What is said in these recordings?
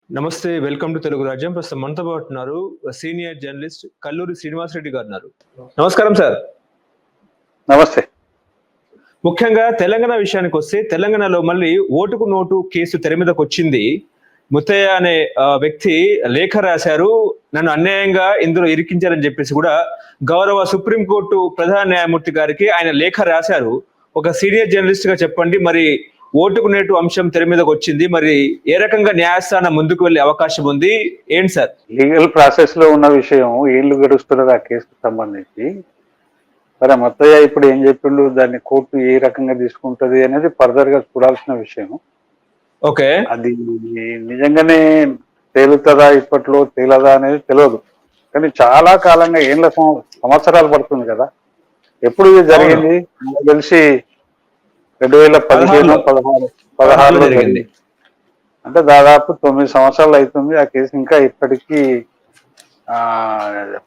నమస్తే. Welcome to Telugu రాజ్యం. ప్రస్తుతం మనతో పాటు ఉన్నారు సీనియర్ జర్నలిస్ట్ కల్లూరి శ్రీనివాసరెడ్డి గారున్నారు. నమస్కారం సార్. నమస్తే. ముఖ్యంగా తెలంగాణ విషయానికొస్తే తెలంగాణలో మళ్ళీ ఓటుకు నోటు కేసు తెర మీదకొచ్చింది. ముత్తయ్య అనే వ్యక్తి లేఖ రాశారు. నన్ను అన్యాయంగా ఇందులో ఇరికించారని చెప్పేసి కూడా గౌరవ సుప్రీంకోర్టు ప్రధాన న్యాయమూర్తి గారికి ఆయన లేఖ రాశారు. ఒక సీనియర్ జర్నలిస్ట్ గా చెప్పండి, మరి ఓటుకు నేటు అంశం తెర మీదకి వచ్చింది. మరి ఏ రకంగా న్యాయస్థానం ముందుకు వెళ్లే అవకాశం ఉంది? ఏంటి సార్? లీగల్ ప్రాసెస్ లో ఉన్న విషయం ఏళ్ళు గడుస్తున్నది ఆ కేసుకు సంబంధించి. సరే, మొత్తయ్య ఇప్పుడు ఏం చెప్పిండు, దాన్ని కోర్టు ఏ రకంగా తీసుకుంటది అనేది ఫర్దర్ గా చూడాల్సిన విషయం. ఓకే. అది నిజంగానే తేలుతుందా ఇప్పట్లో, తేలదా అనేది తెలియదు. కానీ చాలా కాలంగా ఏళ్ళ సంవత్సరాలు పడుతుంది కదా. ఎప్పుడు ఇది జరిగింది? నాకు తెలిసి 2015, 16 జరిగింది. అంటే దాదాపు 9 సంవత్సరాలు అవుతుంది. ఆ కేసు ఇంకా ఇప్పటికీ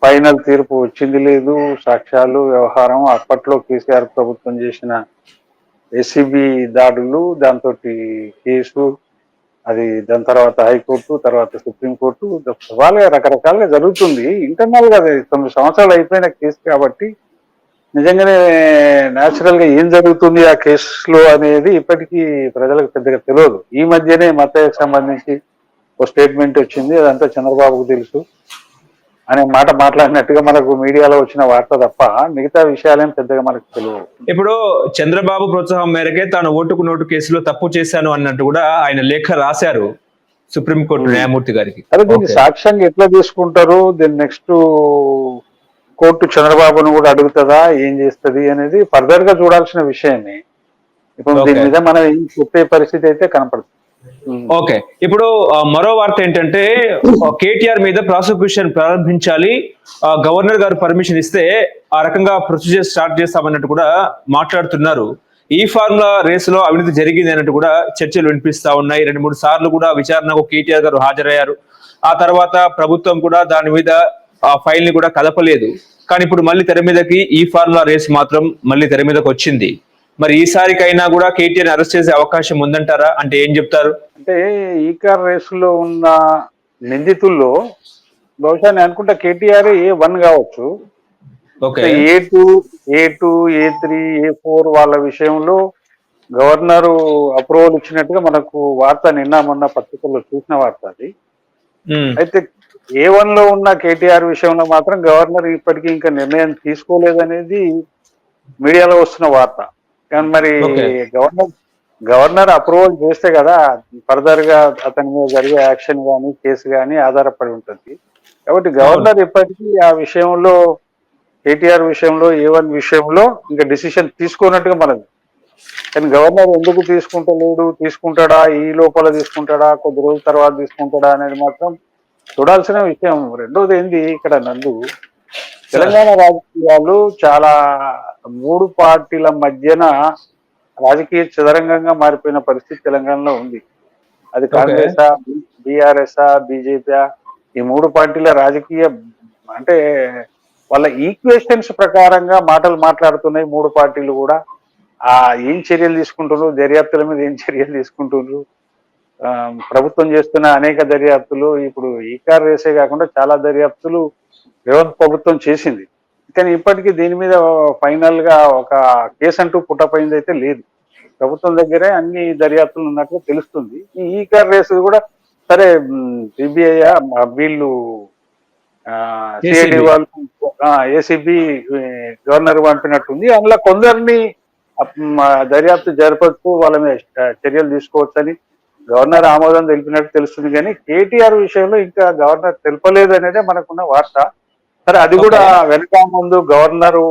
ఫైనల్ తీర్పు వచ్చింది లేదు. సాక్ష్యాలు, వ్యవహారం, అప్పట్లో కేసీఆర్ ప్రభుత్వం చేసిన ఏసీబీ దాడులు, దాంతో కేసు, అది దాని తర్వాత హైకోర్టు, తర్వాత సుప్రీంకోర్టు, రకరకాలుగా జరుగుతుంది. ఇంటర్నల్ గా 9 సంవత్సరాలు అయిపోయిన కేసు కాబట్టి నిజంగానే న్యాచురల్ గా ఏం జరుగుతుంది ఆ కేసులో అనేది ఇప్పటికీ ప్రజలకు పెద్దగా తెలియదు. ఈ మధ్యనే మత్తయ్యకు సంబంధించి ఒక స్టేట్మెంట్ వచ్చింది, అదంతా చంద్రబాబుకు తెలుసు అనే మాట మాట్లాడినట్టుగా మనకు మీడియాలో వచ్చిన వార్త తప్ప మిగతా విషయాలేం పెద్దగా మనకు తెలియదు. ఇప్పుడు చంద్రబాబు ప్రోత్సాహం మేరకే తాను ఓటుకు నోటు కేసులో తప్పు చేశాను అన్నట్టు కూడా ఆయన లేఖ రాశారు సుప్రీంకోర్టు న్యాయమూర్తి గారికి. అదే దీన్ని సాక్ష్యంగా ఎట్లా తీసుకుంటారు, దీన్ని నెక్స్ట్ కోర్టు చంద్రబాబును కూడా అడుగుతుందా, ఏం చేస్తుంది అనేది ఫర్దర్ గా చూడాల్సిన విషయమే. ఇప్పుడు దీని మీద మనం ఏం చెప్పే పరిస్థితి అయితే కనపడుతుంది. ఓకే. ఇప్పుడు మరో వార్త ఏంటంటే కేటీఆర్ మీద ప్రాసిక్యూషన్ ప్రారంభించాలి, గవర్నర్ గారు పర్మిషన్ ఇస్తే ఆ రకంగా ప్రొసీజర్ స్టార్ట్ చేస్తామన్నట్టు కూడా మాట్లాడుతున్నారు. ఈ ఫార్ములా రేసులో అవినీతి జరిగింది అన్నట్టు కూడా చర్చలు వినిపిస్తా ఉన్నాయి. 2-3 సార్లు కూడా విచారణకు కేటీఆర్ గారు హాజరయ్యారు. ఆ తర్వాత ప్రభుత్వం కూడా దాని మీద ఆ ఫైల్ ని కూడా కదపలేదు. కానీ ఇప్పుడు మళ్ళీ తెర మీదకి ఈ ఫార్ములా రేస్ మాత్రం మళ్ళీ తెర మీదకి వచ్చింది. మరి ఈసారికైనా కూడా కేటీఆర్ అరెస్ట్ చేసే అవకాశం ఉందంటారా? అంటే ఏం చెప్తారు? అంటే ఈ కార్ రేసులో ఉన్న నిందితుల్లో బహుశా నేను అనుకుంటా కేటీఆర్ A1 కావచ్చు. A2, A3, A4 వాళ్ళ విషయంలో గవర్నరు అప్రూవల్ ఇచ్చినట్టుగా మనకు వార్త నిన్న మొన్న పత్రికల్లో చూసిన వార్త అది. అయితే A1 లో ఉన్న కేటీఆర్ విషయంలో మాత్రం గవర్నర్ ఇప్పటికీ ఇంకా నిర్ణయం తీసుకోలేదనేది మీడియాలో వస్తున్న వార్త. కానీ మరి గవర్నర్ అప్రూవల్ చేస్తే కదా ఫర్దర్ గా అతని మీద జరిగే యాక్షన్ కానీ కేసు కానీ ఆధారపడి ఉంటుంది. కాబట్టి గవర్నర్ ఇప్పటికీ ఆ విషయంలో, కేటీఆర్ విషయంలో, A1 విషయంలో ఇంకా డిసిషన్ తీసుకోనట్టుగా మనది. కానీ గవర్నర్ ఎందుకు తీసుకుంటలేడు, తీసుకుంటాడా, ఈ లోపల తీసుకుంటాడా, కొద్ది రోజుల తర్వాత తీసుకుంటాడా అనేది మాత్రం చూడాల్సిన విషయం. రెండోది ఏంది, ఇక్కడ నందు తెలంగాణ రాజకీయాలు చాలా 3 పార్టీల మధ్యన రాజకీయ చదరంగంగా మారిపోయిన పరిస్థితి తెలంగాణలో ఉంది. అది కాంగ్రెసా, బీఆర్ఎస్, బీజేపీ, ఈ 3 పార్టీల రాజకీయ అంటే వాళ్ళ ఈక్వేషన్స్ ప్రకారంగా మాటలు మాట్లాడుతున్నాయి 3 పార్టీలు కూడా. ఏం చర్యలు తీసుకుంటున్నారు, దర్యాప్తుల మీద ఏం చర్యలు తీసుకుంటున్నారు, ప్రభుత్వం చేస్తున్న అనేక దర్యాప్తులు, ఇప్పుడు ఈ కార్ రేసే కాకుండా చాలా దర్యాప్తులు రేవంత్ ప్రభుత్వం చేసింది. కానీ ఇప్పటికీ దీని మీద ఫైనల్ గా ఒక కేసు అంటూ పుట్టపోయింది అయితే లేదు. ప్రభుత్వం దగ్గరే అన్ని దర్యాప్తులు ఉన్నట్లు తెలుస్తుంది. ఈ కార్ రేసు కూడా సరే, సిబిఐ వీళ్ళు సిఐడి వాళ్ళు, ఏసీబీ గవర్నర్ పంపినట్టుంది. అందులో కొందరిని దర్యాప్తు జరపచ్చు, వాళ్ళ మీద చర్యలు తీసుకోవచ్చని గవర్నర్ ఆమోదం తెలిపినట్టు తెలుస్తుంది. కానీ కేటీఆర్ విషయంలో ఇంకా గవర్నర్ తెలపలేదు అనేది మనకున్న వార్త. సరే, అది కూడా వెనక ముందు గవర్నరు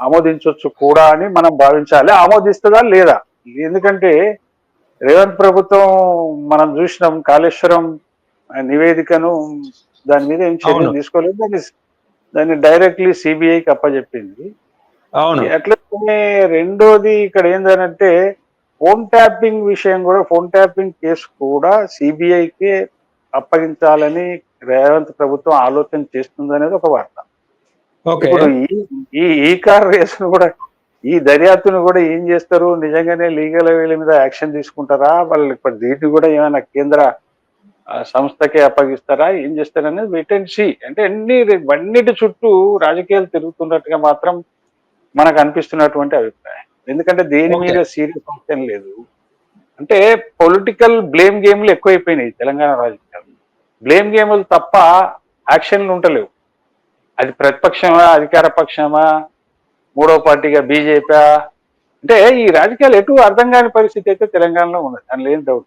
ఆమోదించవచ్చు కూడా అని మనం భావించాలి. ఆమోదిస్తుందా లేదా? ఎందుకంటే రేవంత్ ప్రభుత్వం మనం చూసినాం, కాళేశ్వరం నివేదికను దాని మీద ఏం చర్యలు తీసుకోలేదు, దాన్ని డైరెక్ట్లీ సిబిఐకి అప్పచెప్పింది. అట్లనే రెండోది ఇక్కడ ఏంటంటే ఫోన్ ట్యాపింగ్ విషయం కూడా, ఫోన్ ట్యాపింగ్ కేసు కూడా సిబిఐకి అప్పగించాలని రేవంత్ ప్రభుత్వం ఆలోచన చేస్తుంది అనేది ఒక వార్త. ఇప్పుడు ఈ కార్ రేసును కూడా, ఈ దర్యాప్తును కూడా ఏం చేస్తారు, నిజంగానే లీగల్ వీళ్ళ మీద యాక్షన్ తీసుకుంటారా, వాళ్ళు ఇప్పుడు దీన్ని కూడా ఏమైనా కేంద్ర ఆ సంస్థకే అప్పగిస్తారా, ఏం చేస్తారనేది వెయిట్ అండ్ సీ. అంటే అన్నిటి చుట్టూ రాజకీయాలు తిరుగుతున్నట్టుగా మాత్రం మనకు అనిపిస్తున్నటువంటి అభిప్రాయం. ఎందుకంటే దేని ఓకే. మీద సీరియస్ అవసరం లేదు. అంటే పొలిటికల్ బ్లేమ్ గేమ్లు ఎక్కువైపోయినాయి తెలంగాణ రాజకీయాలు. బ్లేమ్ గేములు తప్ప యాక్షన్లు ఉంటలేవు. అది ప్రతిపక్షమా, అధికార పక్షమా, మూడో పార్టీగా బీజేపీ, అంటే ఈ రాజకీయాలు ఎటు అర్థం కాని పరిస్థితి అయితే తెలంగాణలో ఉన్నది. దానిలో ఏం డౌట్.